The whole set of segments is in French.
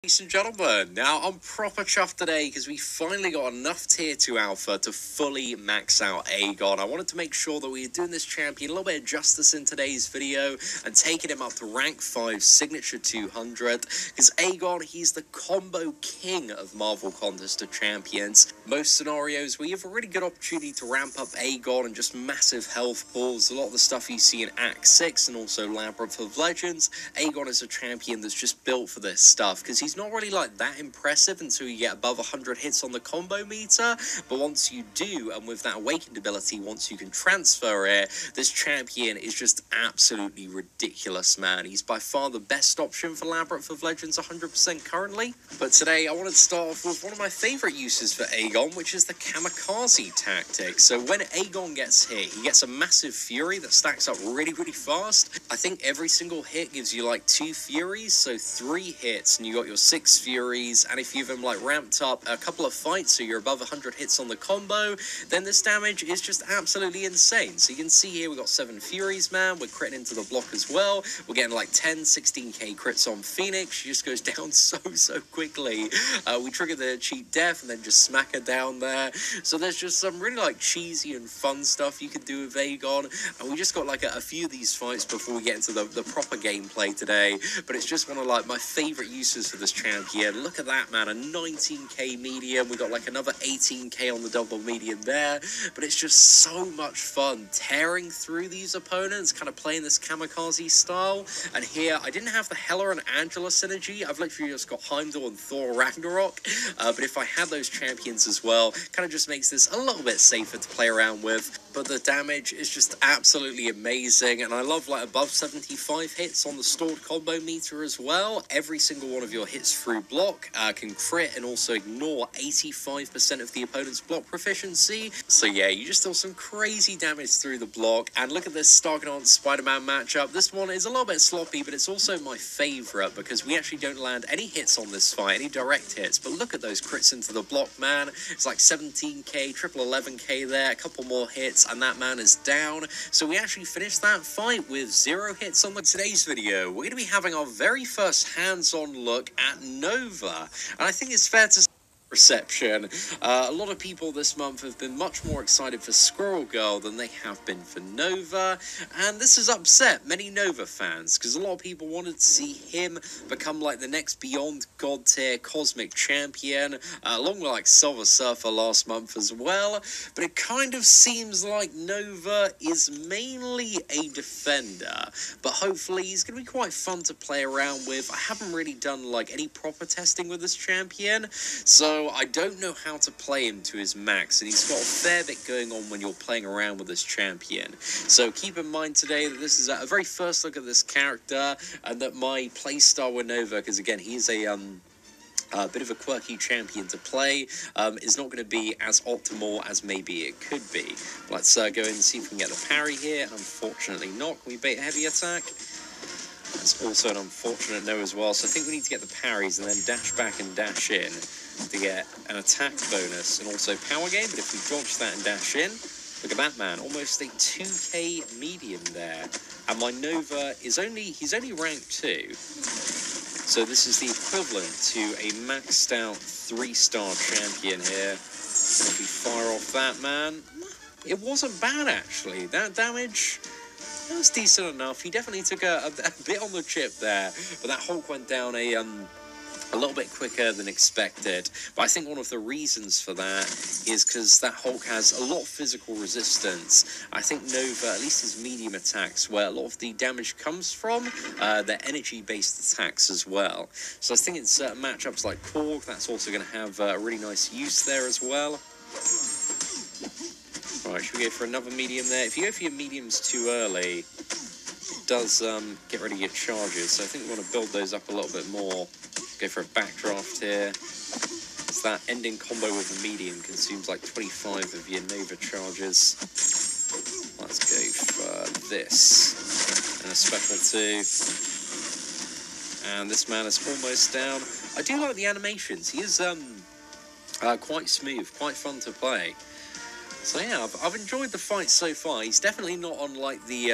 Ladies and gentlemen, now I'm proper chuffed today because we finally got enough tier 2 alpha to fully max out Aegon. I wanted to make sure that we were doing this champion a little bit of justice in today's video and taking him up to rank 5 signature 200 because Aegon, he's the combo king of Marvel Contest of Champions. Most scenarios where you have a really good opportunity to ramp up Aegon and just massive health pools, a lot of the stuff you see in Act 6 and also Labyrinth of Legends, Aegon is a champion that's just built for this stuff because he's not really like that impressive until you get above 100 hits on the combo meter, but once you do, and with that awakened ability, once you can transfer it, this champion is just absolutely ridiculous, man. He's by far the best option for Labyrinth of Legends 100% currently. But today I wanted to start off with one of my favourite uses for Aegon, which is the kamikaze tactic. So when Aegon gets hit, he gets a massive fury that stacks up really fast. I think every single hit gives you like 2 furies, so 3 hits and you got your 6 furies, and if you've like ramped up a couple of fights so you're above 100 hits on the combo, then this damage is just absolutely insane. So you can see here we got 7 furies, man. We're critting into the block as well. We're getting like 10, 16k crits on Phoenix. She just goes down so quickly. We trigger the cheat death and then just smack her down there. So there's just some really like cheesy and fun stuff you can do with Aegon, and we just got like a few of these fights before we get into the proper gameplay today. But it's just one of like my favorite uses for this champion. Look at that, man, a 19k medium. We got like another 18k on the double medium there, but it's just so much fun tearing through these opponents, kind of playing this kamikaze style. And here I didn't have the Hela and Angela synergy. I've literally just got Heimdall and Thor Ragnarok, but if I had those champions as well, kind of just makes this a little bit safer to play around with. But the damage is just absolutely amazing, and I love like above 75 hits on the stored combo meter as well. Every single one of your hits through block can crit and also ignore 85% of the opponent's block proficiency. So yeah, you just deal some crazy damage through the block. And look at this Stargate Spider-Man matchup. This one is a little bit sloppy, but it's also my favorite because we actually don't land any hits on this fight, any direct hits. But look at those crits into the block, man. It's like 17k, triple 11k there, a couple more hits, and that man is down. So we actually finished that fight with 0 hits on today's video. We're going to be having our very first hands-on look at Nova, and I think it's fair to say reception. A lot of people this month have been much more excited for Squirrel Girl than they have been for Nova, and this has upset many Nova fans because a lot of people wanted to see him become like the next beyond god tier cosmic champion, along with like Silver Surfer last month as well. But it kind of seems like Nova is mainly a defender, but hopefully he's going to be quite fun to play around with. I haven't really done like any proper testing with this champion, so I don't know how to play him to his max, and he's got a fair bit going on when you're playing around with this champion. So keep in mind today that this is a very first look at this character, and that my playstyle with Nova, because again, he is a bit of a quirky champion to play, is not going to be as optimal as maybe it could be. Let's go in and see if we can get the parry here. Unfortunately not. Can we bait a heavy attack? That's also an unfortunate no as well. So I think we need to get the parries and then dash back and dash in to get an attack bonus and also power gain. But if we dodge that and dash in, look at that, man, almost a 2k medium there. And my Nova is he's only rank 2. So this is the equivalent to a maxed out 3-star champion here. And if we fire off that, man, it wasn't bad actually. That damage, it was decent enough. He definitely took a bit on the chip there, but that Hulk went down a little bit quicker than expected. But I think one of the reasons for that is because that Hulk has a lot of physical resistance. I think Nova, at least his medium attacks, where a lot of the damage comes from, they're energy-based attacks as well. So I think in certain matchups like Korg, that's also going to have a really nice use there as well. Right, should we go for another medium there? If you go for your mediums too early, it does get rid of your charges. So I think we want to build those up a little bit more. Go for a backdraft here. So that ending combo with a medium consumes like 25 of your Nova charges. Let's go for this. And a special 2. And this man is almost down. I do like the animations. He is quite smooth, quite fun to play. So yeah, I've enjoyed the fight so far. He's definitely not on like the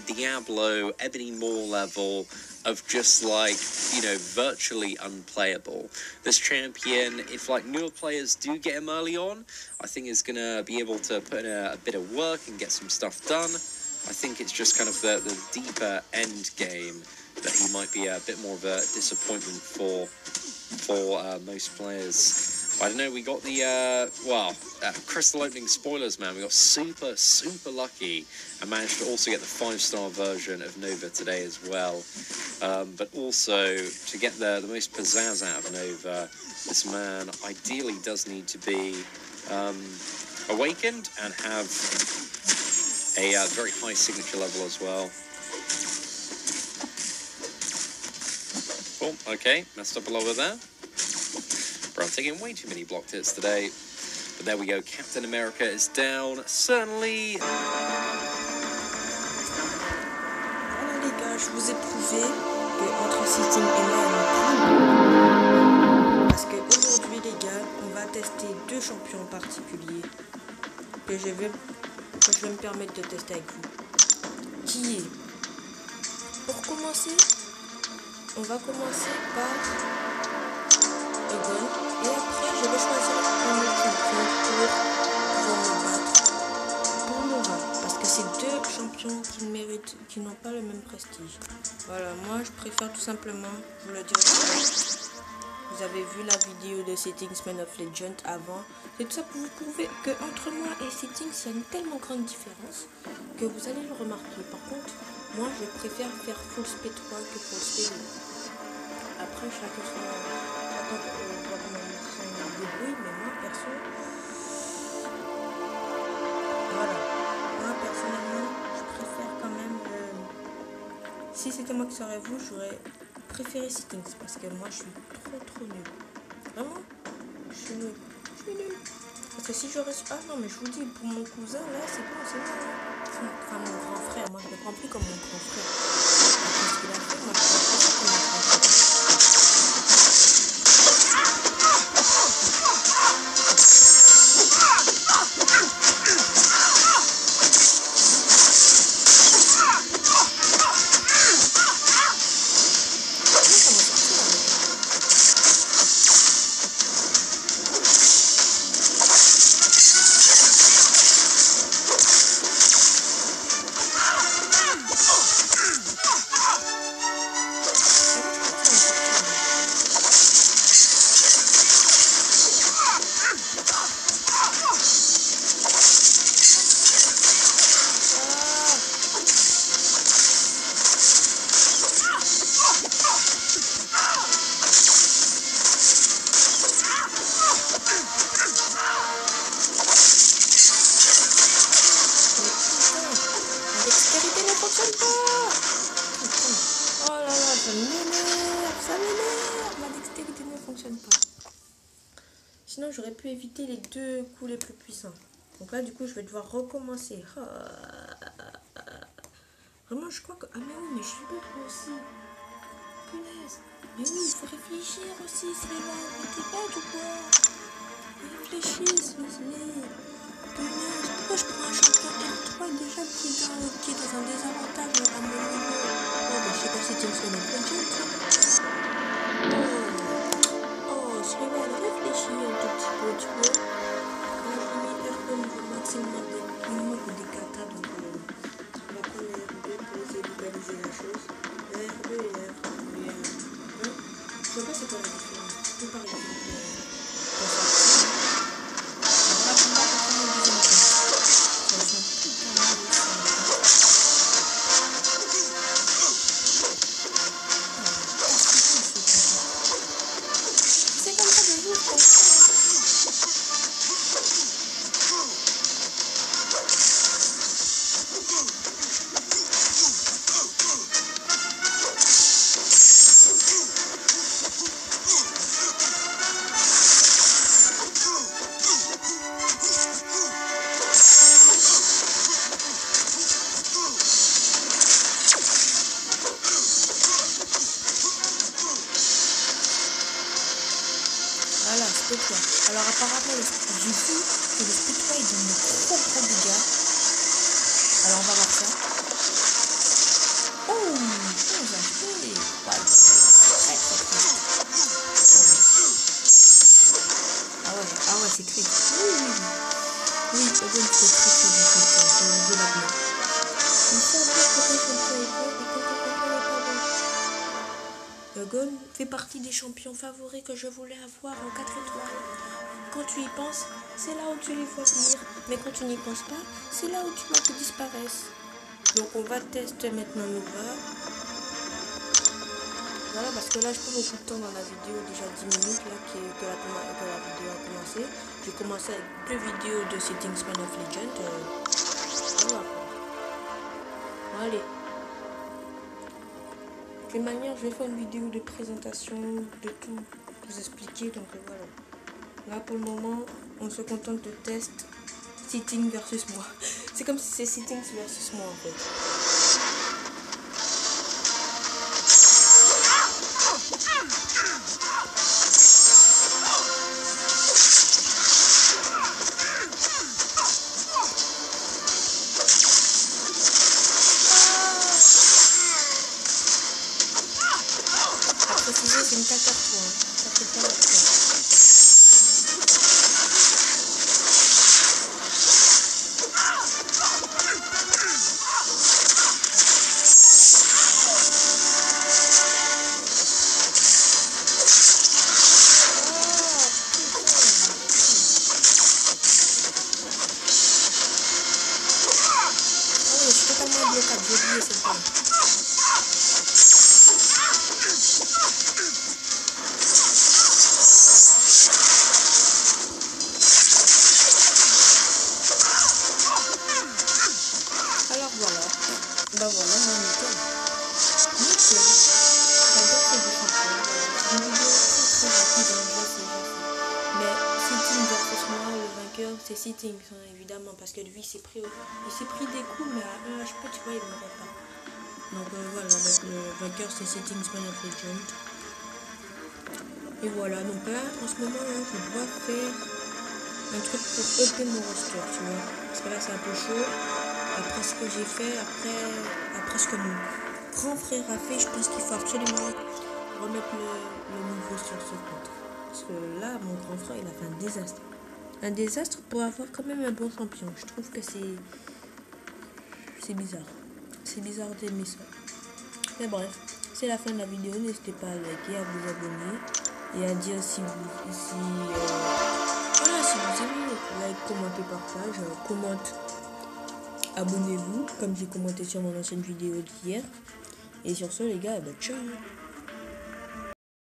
Diablo, Ebony Maw level of just like, you know, virtually unplayable. This champion, if like newer players do get him early on, I think is gonna be able to put in a bit of work and get some stuff done. I think it's just kind of the deeper end game that he might be a bit more of a disappointment for most players. I don't know, we got the, crystal opening spoilers, man. We got super lucky and managed to also get the 5-star version of Nova today as well. But also, to get the most pizzazz out of Nova, this man ideally does need to be awakened and have a very high signature level as well. Oh, okay, messed up a little bit there. Bro, I'm taking way too many blocked hits today. But there we go, Captain America is down. Certainly. Voilà les gars, je vous ai prouvé que entre Seatin et moi, parce qu'aujourd'hui les gars, on va tester 2 champions particuliers que je vais me permettre de tester avec vous. Qui est? Pour commencer, on va commencer par aegon. Et après, je vais choisir un autre champion pour pouvoir me battre pour Nova. Parce que c'est 2 champions qui n'ont pas le même prestige. Voilà, moi je préfère tout simplement vous le dire. Vous avez vu la vidéo de Seatin Man of Legend avant. C'est tout ça pour vous prouver que entre moi et Seatin, il y a une tellement grande différence que vous allez le remarquer. Par contre, moi je préfère faire full speed 3 que full speed 2. Après, chacun voit comment il se débrouille, mais moi perso, voilà, moi personnellement je préfère quand même si c'était moi qui serais vous, j'aurais préféré Seatin parce que moi je suis trop nul, vraiment je suis nul, parce que si j'aurais non mais je vous dis, pour mon cousin là c'est bon, enfin mon grand frère, moi je ne me prends plus comme mon grand frère après ce qu'il a fait, moi je ne me prends pas comme mon grand frère. Sinon j'aurais pu éviter les 2 coups les plus puissants. Donc là du coup je vais devoir recommencer. Vraiment je crois que... Ah mais oui, mais je suis bête moi aussi. Punaise. Mais oui, il faut réfléchir aussi, c'est là. Mais t'es bête ou quoi? Réfléchis, punaise. Pourquoi je prends un champion R3 déjà qui est dans un désavantage à mon niveau? Oh mais je sais pas si tu me fais une prochaine. Réfléchis un tout petit peu, tu vois. Là, j'ai mis R2 niveau maximum des kata, donc on va prendre les R2 pour essayer de localiser la chose. La R2 et la R2. Mais je vois pas c'est quoi la différence. Tu peux par exemple voilà, speed 3. Alors apparemment, j'ai vu que le speed 3 il donne de gros dégâts. Alors on va voir ça. Oh, Oui, voilà. C'est très triste. Ah ouais, c'est triste. Oui, Egon, c'est très triste, je l'admets. Il faut dire que ton champion est bon et que ton champion n'est pas bon. Egon fait partie des champions favoris que je voulais avoir en 4 étoiles. Quand tu y penses, c'est là où tu les vois venir. Mais quand tu n'y penses pas, c'est là où tu vois qu'ils disparaissent. Donc on va tester maintenant nos bas. Voilà, parce que là, je prends beaucoup de temps dans la vidéo, déjà 10 minutes là, que la vidéo a commencé. J'ai commencé avec 2 vidéos de Seatin of Legend. Voilà. Allez. De toute manière, je vais faire une vidéo de présentation de tout, vous expliquer. Donc voilà. Là, pour le moment, on se contente de test Seatin versus moi. C'est comme si c'est Seatin versus moi en fait. C'est une tarte à point. Ça fait pas la point. Oh, je suis totalement bloquable. J'ai oublié cette fois. Alors voilà, bah voilà, nickel. Nickel. J'adore ces deux champions. C'est une vidéo très rapide, hein, je sais. Mais Seatin versus moi, le vainqueur, c'est Seatin, évidemment, parce que lui, il s'est pris des coups, mais à 1 HP, tu vois, il ne m'aurait pas. Donc voilà, donc le vainqueur, c'est Seatin of Legend. Et voilà, donc là, en ce moment, là, je dois faire un truc pour upper mon roster, tu vois. Parce que là, c'est un peu chaud. Après ce que j'ai fait, après ce que mon grand frère a fait, je pense qu'il faut absolument remettre le niveau sur ce compte. Parce que là, mon grand frère, il a fait un désastre. Un désastre pour avoir quand même un bon champion. Je trouve que c'est bizarre. C'est bizarre d'aimer ça. Mais bref, c'est la fin de la vidéo. N'hésitez pas à liker, à vous abonner et à dire si vous aimez. Like, commentez, partage, commente. Abonnez-vous, comme j'ai commenté sur mon ancienne vidéo d'hier. Et sur ce, les gars, bah, ciao!